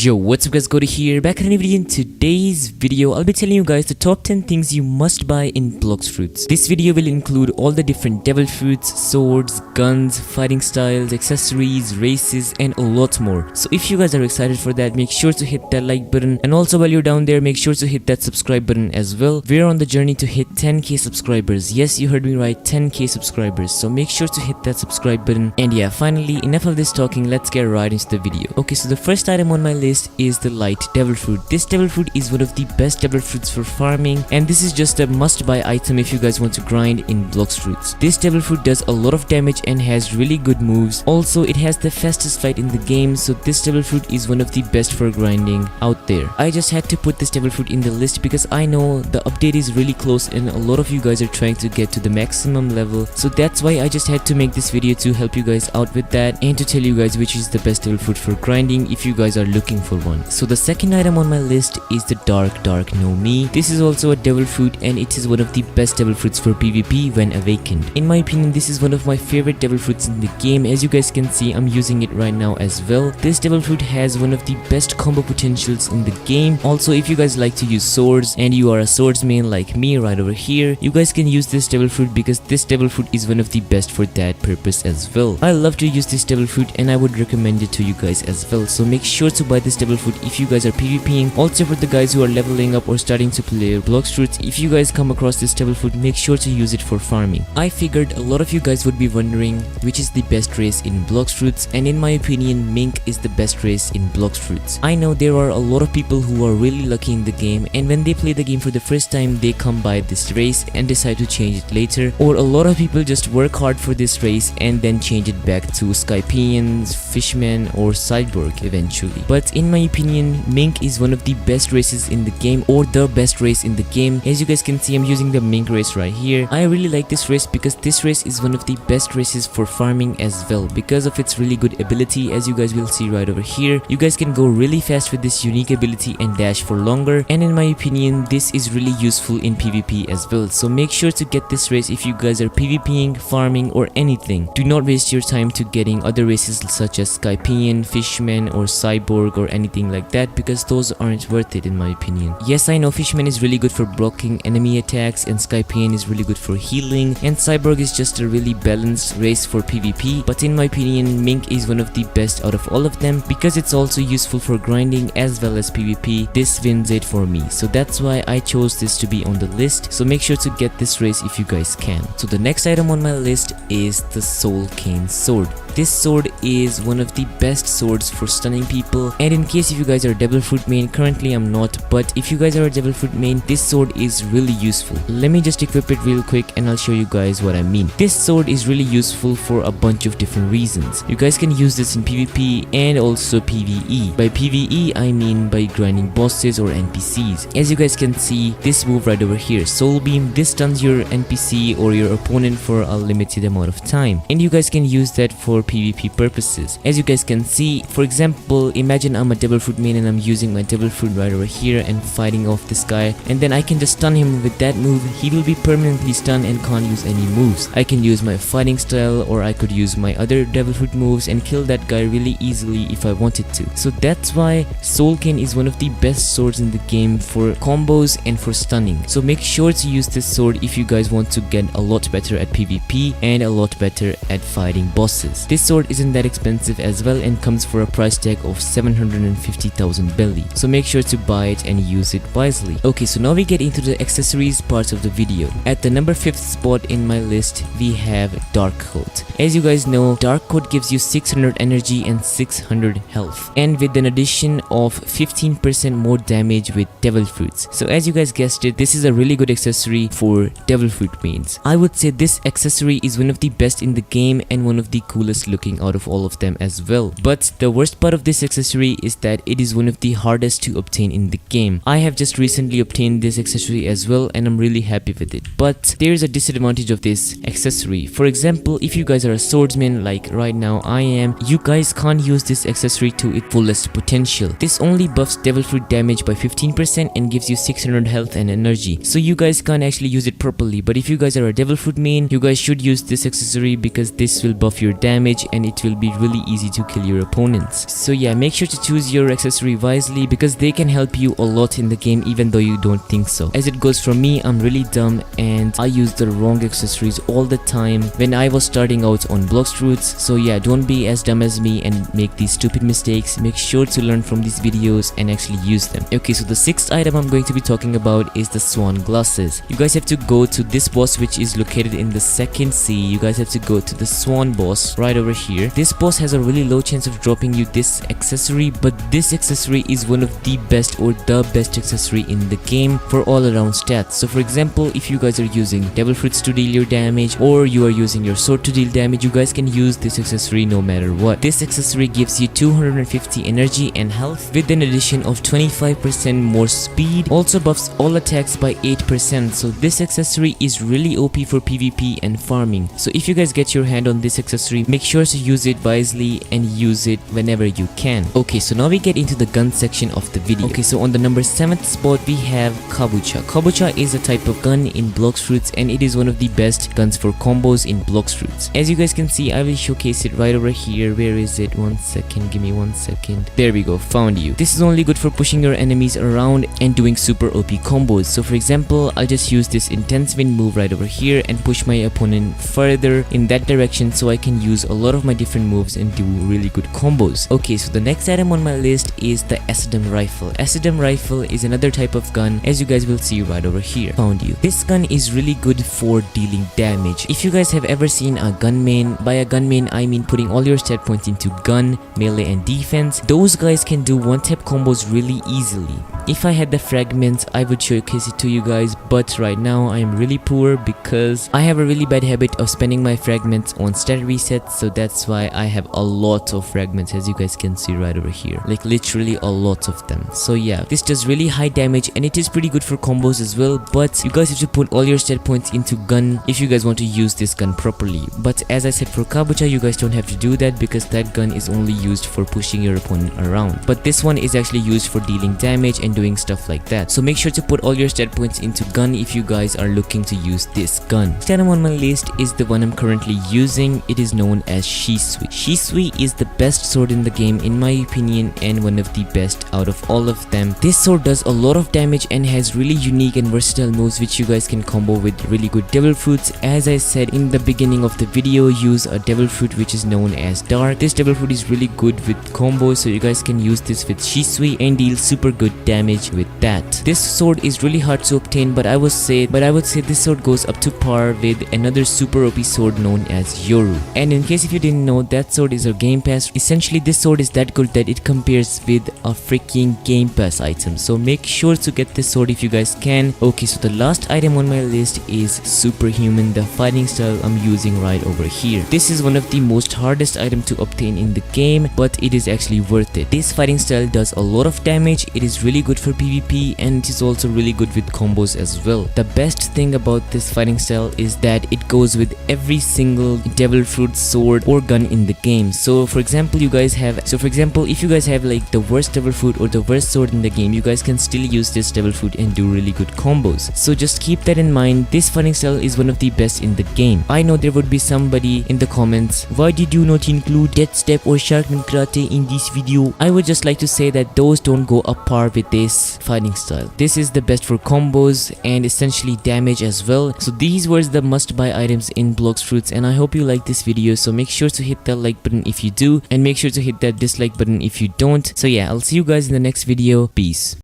Yo, what's up guys, Cody here, back at a new video. In today's video, I'll be telling you guys the top 10 things you must buy in Blox fruits. This video will include all the different devil fruits, swords, guns, fighting styles, accessories, races, and a lot more. So if you guys are excited for that, make sure to hit that like button, and also while you're down there, make sure to hit that subscribe button as well. We're on the journey to hit 10k subscribers. Yes, you heard me right, 10k subscribers. So make sure to hit that subscribe button. And yeah, finally, enough of this talking, let's get right into the video. Okay, so the first item on my list is the light devil fruit. This devil fruit is one of the best devil fruits for farming, and this is just a must buy item if you guys want to grind in Blox fruits. This devil fruit does a lot of damage and has really good moves. Also, it has the fastest flight in the game, so this devil fruit is one of the best for grinding out there. I just had to put this devil fruit in the list because I know the update is really close and a lot of you guys are trying to get to the maximum level, so that's why I just had to make this video to help you guys out with that and to tell you guys which is the best devil fruit for grinding if you guys are looking for one. So the second item on my list is the dark no me. This is also a devil fruit and it is one of the best devil fruits for PvP when awakened. In my opinion, this is one of my favorite devil fruits in the game. As you guys can see, I'm using it right now as well. This devil fruit has one of the best combo potentials in the game. Also, if you guys like to use swords and you are a swordsman like me right over here, you guys can use this devil fruit because this devil fruit is one of the best for that purpose as well. I love to use this devil fruit and I would recommend it to you guys as well. So make sure to buy this devil fruit if you guys are PvPing. Also, for the guys who are leveling up or starting to play Blox fruits, if you guys come across this devil fruit, make sure to use it for farming. I figured a lot of you guys would be wondering which is the best race in Blox fruits, and in my opinion, Mink is the best race in Blox fruits. I know there are a lot of people who are really lucky in the game, and when they play the game for the first time, they come by this race and decide to change it later, or a lot of people just work hard for this race and then change it back to Skypians, Fishmen, or Cyborg eventually. But in my opinion, Mink is one of the best races in the game, or the best race in the game. As you guys can see, I'm using the Mink race right here. I really like this race because this race is one of the best races for farming as well because of its really good ability. As you guys will see right over here, you guys can go really fast with this unique ability and dash for longer, and in my opinion, this is really useful in PvP as well. So make sure to get this race if you guys are PvPing, farming, or anything. Do not waste your time to getting other races such as Skypian, Fishman, or Cyborg, or anything like that, because those aren't worth it in my opinion. Yes, I know Fishman is really good for blocking enemy attacks, and Skypian is really good for healing, and Cyborg is just a really balanced race for PvP, but in my opinion, Mink is one of the best out of all of them because it's also useful for grinding as well as PvP. This wins it for me, so that's why I chose this to be on the list. So make sure to get this race if you guys can. So the next item on my list is the Soul Cane sword. This sword is one of the best swords for stunning people, and in case if you guys are devil fruit main, currently I'm not, but if you guys are a devil fruit main, this sword is really useful. Let me just equip it real quick and I'll show you guys what I mean. This sword is really useful for a bunch of different reasons. You guys can use this in PvP and also PvE. By PvE, I mean by grinding bosses or NPCs. As you guys can see, this move right over here, Soul Beam, this stuns your NPC or your opponent for a limited amount of time, and you guys can use that for PvP purposes. As you guys can see, for example, imagine I'm a devil fruit main and I'm using my devil fruit right over here and fighting off this guy, and then I can just stun him with that move. He will be permanently stunned and can't use any moves. I can use my fighting style, or I could use my other devil fruit moves and kill that guy really easily if I wanted to. So that's why Soul Cane is one of the best swords in the game for combos and for stunning. So make sure to use this sword if you guys want to get a lot better at PvP and a lot better at fighting bosses. This sword isn't that expensive as well and comes for a price tag of 750,000 belly, so make sure to buy it and use it wisely. Okay, so now we get into the accessories part of the video. At the number 5th spot in my list, we have DARKCOAT. As you guys know, DARKCOAT gives you 600 energy and 600 health, and with an addition of 15% more damage with devil fruits. So as you guys guessed it, this is a really good accessory for devil fruit mains. I would say this accessory is one of the best in the game and one of the coolest looking out of all of them as well. But the worst part of this accessory is that it is one of the hardest to obtain in the game. I have just recently obtained this accessory as well and I'm really happy with it. But there is a disadvantage of this accessory. For example, if you guys are a swordsman like right now I am, you guys can't use this accessory to its fullest potential. This only buffs devil fruit damage by 15% and gives you 600 health and energy. So you guys can't actually use it properly. But if you guys are a devil fruit main, you guys should use this accessory because this will buff your damage damage and it will be really easy to kill your opponents. So yeah, make sure to choose your accessory wisely because they can help you a lot in the game even though you don't think so. As it goes for me, I'm really dumb and I use the wrong accessories all the time when I was starting out on Blox Fruits. So yeah, don't be as dumb as me and make these stupid mistakes. Make sure to learn from these videos and actually use them. Okay, so the sixth item I'm going to be talking about is the swan glasses. You guys have to go to this boss which is located in the second sea. You guys have to go to the swan boss right over here. This boss has a really low chance of dropping you this accessory, but this accessory is one of the best or the best accessory in the game for all around stats. So for example, if you guys are using devil fruits to deal your damage or you are using your sword to deal damage, you guys can use this accessory no matter what. This accessory gives you 250 energy and health with an addition of 25% more speed, also buffs all attacks by 8%. So this accessory is really OP for PvP and farming. So if you guys get your hand on this accessory, make sure to use it wisely and use it whenever you can. Okay, so now we get into the gun section of the video. Okay, so on the number 7th spot we have KABUCHA. KABUCHA is a type of gun in Blox Fruits and it is one of the best guns for combos in Blox Fruits. As you guys can see, I will showcase it right over here. Where is it? One second, give me 1 second. There we go, found you. This is only good for pushing your enemies around and doing super OP combos. So for example, I'll just use this intense wind move right over here and push my opponent further in that direction so I can use a lot of my different moves and do really good combos. Okay, so the next item on my list is the ACIDUM rifle. ACIDUM rifle is another type of gun, as you guys will see right over here. Found you. This gun is really good for dealing damage. If you guys have ever seen a gun main, by a gun main I mean putting all your stat points into gun, melee and defense, those guys can do one-tap combos really easily. If I had the fragments, I would showcase it to you guys, but right now I am really poor because I have a really bad habit of spending my fragments on stat resets, so that's why I have a lot of fragments, as you guys can see right over here, like literally a lot of them. So yeah, this does really high damage and it is pretty good for combos as well, but you guys have to put all your stat points into gun if you guys want to use this gun properly. But as I said, for KABUCHA you guys don't have to do that because that gun is only used for pushing your opponent around, but this one is actually used for dealing damage and doing stuff like that. So make sure to put all your stat points into gun if you guys are looking to use this gun. Next item on my list is the one I'm currently using. It is known as Shisui. Shisui is the best sword in the game in my opinion and one of the best out of all of them. This sword does a lot of damage and has really unique and versatile moves which you guys can combo with really good devil fruits. As I said in the beginning of the video, use a devil fruit which is known as Dark. This devil fruit is really good with combos, so you guys can use this with Shisui and deal super good damage with that. This sword is really hard to obtain, but I would say this sword goes up to par with another super OP sword known as Yoru. And in case if you didn't know, that sword is a game pass. Essentially this sword is that good that it compares with a freaking game pass item, so make sure to get this sword if you guys can. Okay, so the last item on my list is Superhuman, the fighting style I'm using right over here. This is one of the most hardest item to obtain in the game, but it is actually worth it. This fighting style does a lot of damage, it is really good for PvP and it is also really good with combos as well. The best thing about this fighting style is that it goes with every single devil fruit, sword or gun in the game. So for example, if you guys have like the worst devil fruit or the worst sword in the game, you guys can still use this devil fruit and do really good combos. So just keep that in mind. This fighting style is one of the best in the game. I know there would be somebody in the comments, why did you not include Death Step or Sharkman Karate in this video? I would just like to say that those don't go up par with this fighting style. This is the best for combos and essentially damage as well. So these were the must buy items in Blox Fruits, and I hope you like this video. So make sure to hit that like button if you do and make sure to hit that dislike button if you don't. So yeah, I'll see you guys in the next video. Peace.